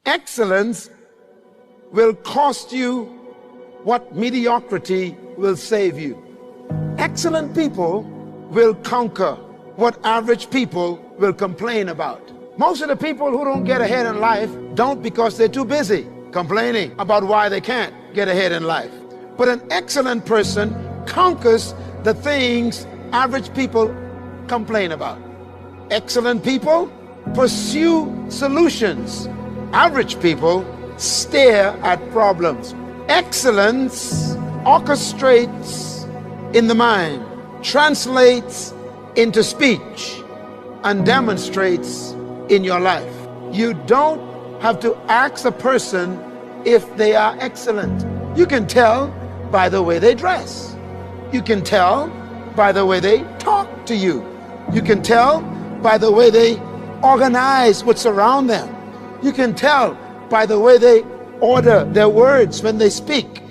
Excellence will cost you what mediocrity will save you. Excellent people will conquer what average people will complain about. Most of the people who don't get ahead in life don't because they're too busy complaining about why they can't get ahead in life. But an excellent person conquers the things average people complain about. Excellent people pursue solutions. Average people stare at problems. Excellence orchestrates in the mind, translates into speech, and demonstrates in your life. You don't have to ask a person if they are excellent. You can tell by the way they dress. You can tell by the way they talk to you. You can tell by the way they organize what's around them. You can tell by the way they order their words when they speak.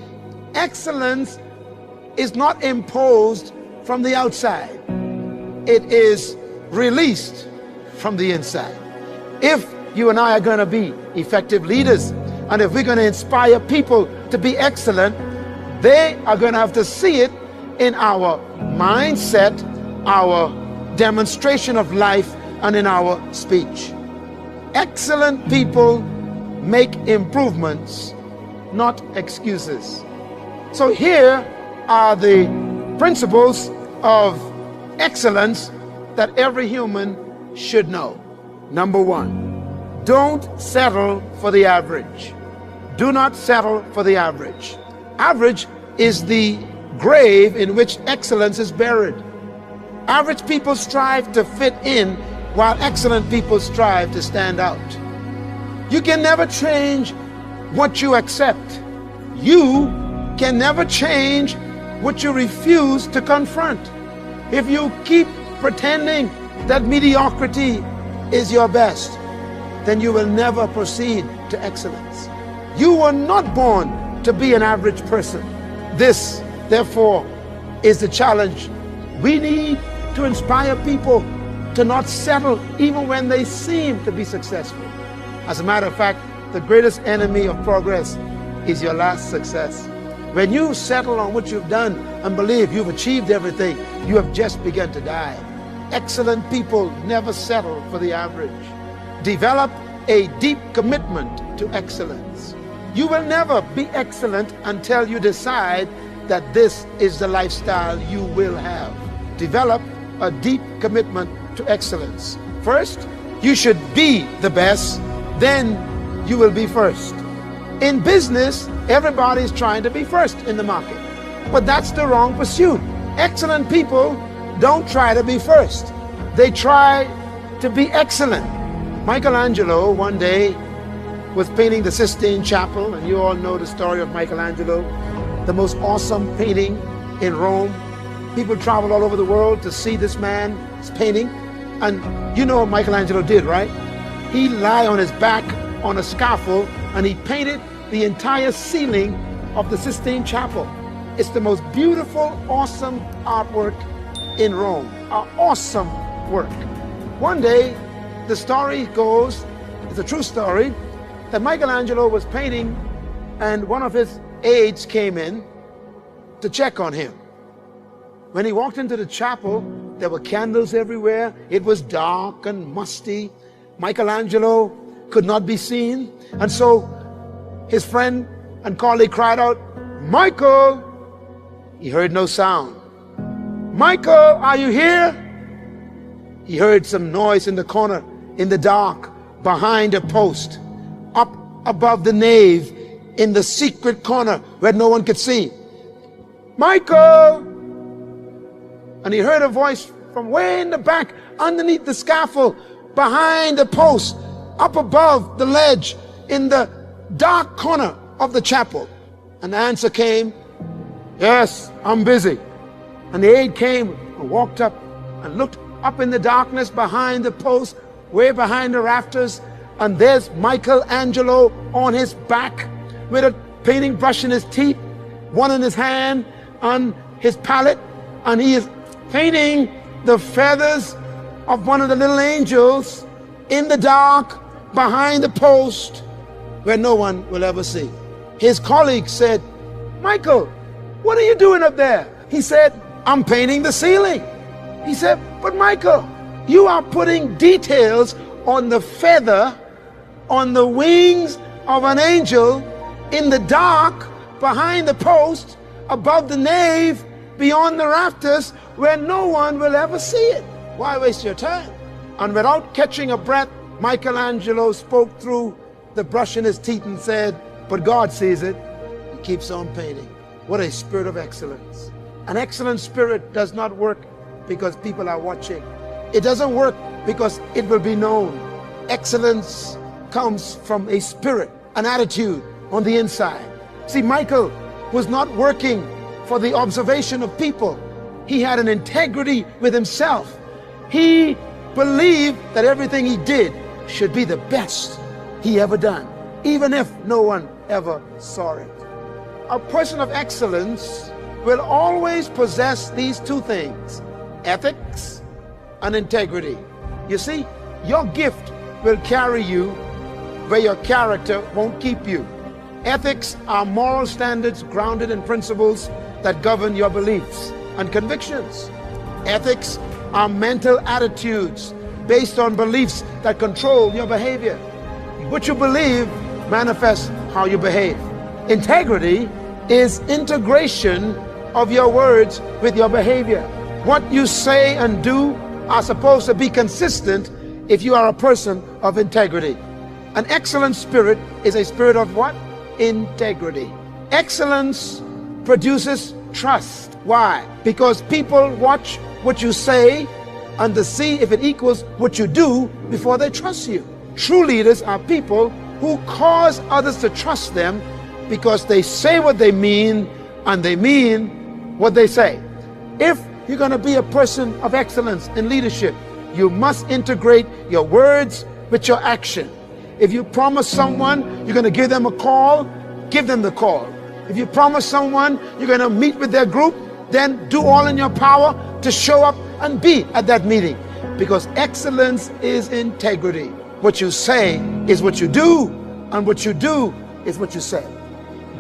Excellence is not imposed from the outside. It is released from the inside. If you and I are going to be effective leaders, and if we're going to inspire people to be excellent, they are going to have to see it in our mindset, our demonstration of life, and in our speech. Excellent people make improvements, not excuses. So here are the principles of excellence that every human should know. Number one, don't settle for the average. Do not settle for the average. Average is the grave in which excellence is buried. Average people strive to fit in, while excellent people strive to stand out. You can never change what you accept. You can never change what you refuse to confront. If you keep pretending that mediocrity is your best, then you will never proceed to excellence. You were not born to be an average person. This, therefore, is the challenge. We need to inspire people to not settle even when they seem to be successful. As a matter of fact, the greatest enemy of progress is your last success. When you settle on what you've done and believe you've achieved everything, you have just begun to die. Excellent people never settle for the average. Develop a deep commitment to excellence. You will never be excellent until you decide that this is the lifestyle you will have. Develop a deep commitment to excellence. First, you should be the best, then you will be first. In business, everybody's trying to be first in the market, but that's the wrong pursuit. Excellent people don't try to be first. They try to be excellent. Michelangelo one day was painting the Sistine Chapel, and you all know the story of Michelangelo, the most awesome painting in Rome. People travel all over the world to see this man's painting, and you know what Michelangelo did, right? He lay on his back on a scaffold and he painted the entire ceiling of the Sistine Chapel. It's the most beautiful, awesome artwork in Rome, an awesome work. One day, the story goes, it's a true story, that Michelangelo was painting and one of his aides came in to check on him. When he walked into the chapel, there were candles everywhere. It was dark and musty. Michelangelo could not be seen. And so his friend and colleague cried out, "Michael!" He heard no sound. "Michael, are you here?" He heard some noise in the corner, in the dark, behind a post, up above the nave, in the secret corner where no one could see. "Michael!" And he heard a voice from way in the back, underneath the scaffold, behind the post, up above the ledge, in the dark corner of the chapel. And the answer came, "Yes, I'm busy." And the aide came and walked up and looked up in the darkness behind the post, way behind the rafters, and there's Michelangelo on his back with a painting brush in his teeth, one in his hand on his palette, and he is painting the feathers of one of the little angels in the dark behind the post. where no one will ever see. His colleague said, "Michael, what are you doing up there?" He said, "I'm painting the ceiling." He said, "But Michael, you are putting details on the feather, on the wings of an angel, in the dark, behind the post, above the nave, beyond the rafters, where no one will ever see it. Why waste your time?" And without catching a breath, Michelangelo spoke through the brush in his teeth and said, "But God sees it." He keeps on painting. What a spirit of excellence. An excellent spirit does not work because people are watching. It doesn't work because it will be known. Excellence comes from a spirit, an attitude on the inside. See, Michael was not working for the observation of people. He had an integrity with himself. He believed that everything he did should be the best he ever done, even if no one ever saw it. A person of excellence will always possess these two things: ethics and integrity. You see, your gift will carry you where your character won't keep you. Ethics are moral standards grounded in principles that govern your beliefs and convictions. Ethics are mental attitudes based on beliefs that control your behavior. What you believe manifests how you behave. Integrity is integration of your words with your behavior. What you say and do are supposed to be consistent if you are a person of integrity. An excellent spirit is a spirit of what? Integrity. Excellence produces trust. Why? Because people watch what you say and to see if it equals what you do before they trust you. True leaders are people who cause others to trust them because they say what they mean and they mean what they say. If you're going to be a person of excellence in leadership, you must integrate your words with your action. If you promise someone you're going to give them a call, give them the call. If you promise someone you're going to meet with their group, then do all in your power to show up and be at that meeting. Because excellence is integrity. What you say is what you do, and what you do is what you say.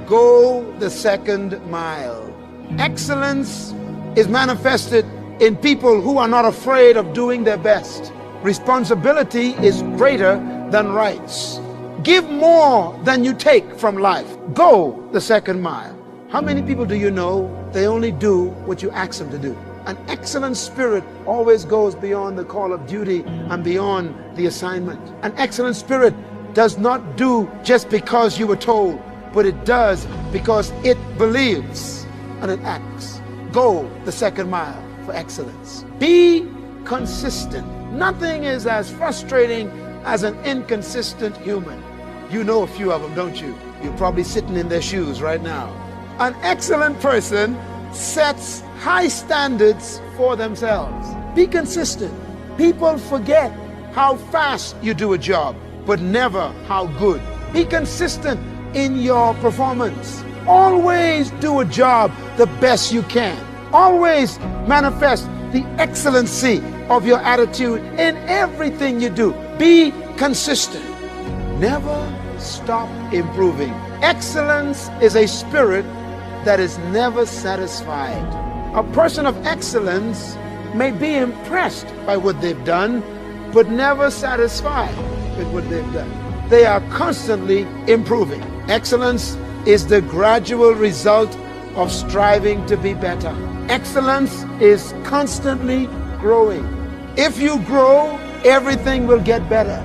Go the second mile. Excellence is manifested in people who are not afraid of doing their best. Responsibility is greater than rights. Give more than you take from life. Go the second mile. How many people do you know they only do what you ask them to do? An excellent spirit always goes beyond the call of duty and beyond the assignment. An excellent spirit does not do just because you were told, but it does because it believes and it acts. Go the second mile for excellence. Be consistent. Nothing is as frustrating as an inconsistent human. You know a few of them, don't you? You're probably sitting in their shoes right now. An excellent person sets high standards for themselves. Be consistent. People forget how fast you do a job, but never how good. Be consistent in your performance. Always do a job the best you can. Always manifest the excellency of your attitude in everything you do. Be consistent. Never stop improving. Excellence is a spirit that is never satisfied. A person of excellence may be impressed by what they've done, but never satisfied with what they've done. They are constantly improving. Excellence is the gradual result of striving to be better. Excellence is constantly growing. If you grow, everything will get better.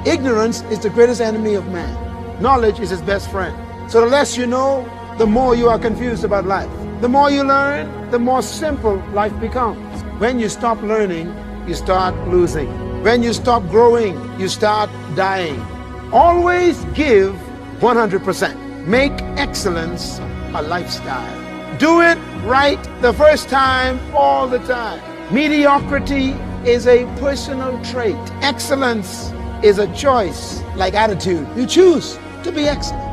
Ignorance is the greatest enemy of man. Knowledge is his best friend. So the less you know, the more you are confused about life. The more you learn, the more simple life becomes. When you stop learning, you start losing. When you stop growing, you start dying. Always give 100%. Make excellence a lifestyle. Do it right the first time, all the time. Mediocrity is a personal trait. Excellence is a choice, like attitude. You choose to be excellent.